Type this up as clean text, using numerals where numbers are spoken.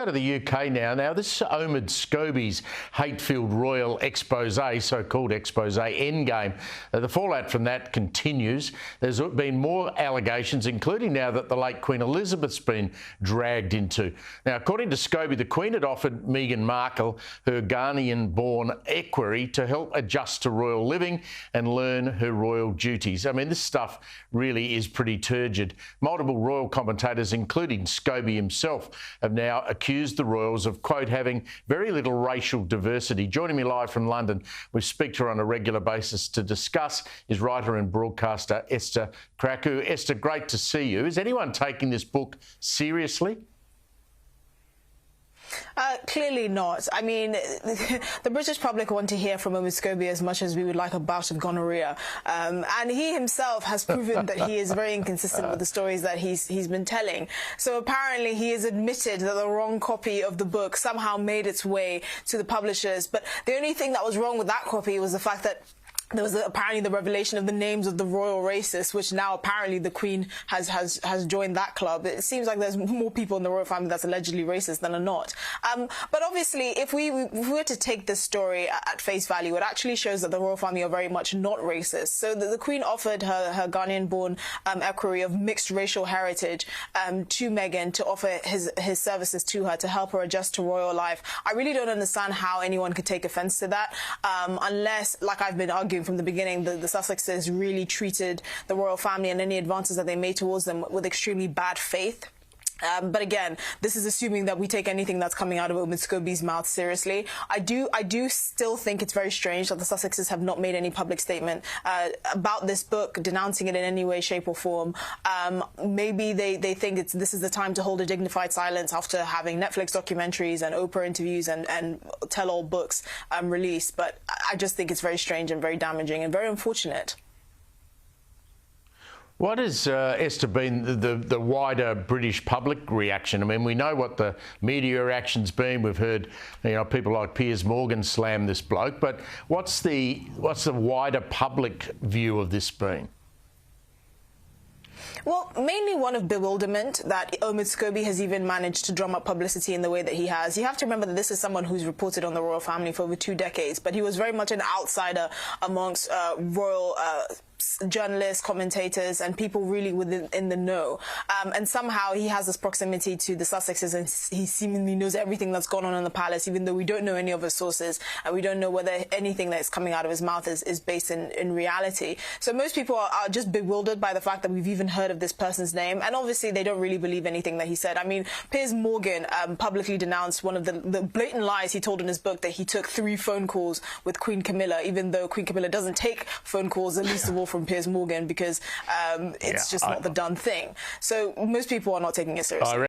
Go to the UK now. This is Omid Scobie's hate-filled royal expose, so-called expose, Endgame. The fallout from that continues. There's been more allegations, including now that the late Queen Elizabeth's been dragged into. Now, according to Scobie, the Queen had offered Meghan Markle her Ghanaian-born equerry to help adjust to royal living and learn her royal duties. I mean, this stuff really is pretty turgid. Multiple royal commentators, including Scobie himself, have now accused the royals of, quote, having very little racial diversity. Joining me live from London, we speak to her on a regular basis to discuss is writer and broadcaster Esther Krakue. Esther, great to see you. Is anyone taking this book seriously? Clearly not. I mean, the British public want to hear from Omid Scobie as much as we would like a bout of gonorrhea. And he himself has proven that he is very inconsistent with the stories that he's been telling. So apparently he has admitted that the wrong copy of the book somehow made its way to the publishers. But the only thing that was wrong with that copy was the fact that there was apparently the revelation of the names of the royal racists, which now apparently the Queen has joined that club. It seems like there's more people in the royal family that's allegedly racist than are not. But obviously, if we were to take this story at face value, it actually shows that the royal family are very much not racist. So the Queen offered her Ghanaian-born equerry of mixed racial heritage to Meghan to offer his services to her to help her adjust to royal life. I really don't understand how anyone could take offence to that, unless, like I've been arguing from the beginning, the Sussexes really treated the royal family and any advances that they made towards them with extremely bad faith. But again, this is assuming that we take anything that's coming out of Omid Scobie's mouth seriously. I do still think it's very strange that the Sussexes have not made any public statement about this book, denouncing it in any way, shape or form. Maybe they think this is the time to hold a dignified silence after having Netflix documentaries and Oprah interviews and tell-all books released. But I just think it's very strange and very damaging and very unfortunate. What has, Esther, been the wider British public reaction? I mean, we know what the media reaction's been. We've heard, people like Piers Morgan slam this bloke. But what's the wider public view of this been? Well, mainly one of bewilderment that Omid Scobie has even managed to drum up publicity in the way that he has. You have to remember that this is someone who's reported on the royal family for over 2 decades, but he was very much an outsider amongst royal journalists, commentators, and people really in the know. And somehow he has this proximity to the Sussexes, and he seemingly knows everything that's gone on in the palace, even though we don't know any of his sources, and we don't know whether anything that's coming out of his mouth is based in reality. So most people are just bewildered by the fact that we've even heard of this person's name, and obviously they don't really believe anything that he said. I mean, Piers Morgan publicly denounced one of the blatant lies he told in his book, that he took 3 phone calls with Queen Camilla, even though Queen Camilla doesn't take phone calls, at least of all from Piers Morgan, because it's just not the done thing. So most people are not taking it seriously.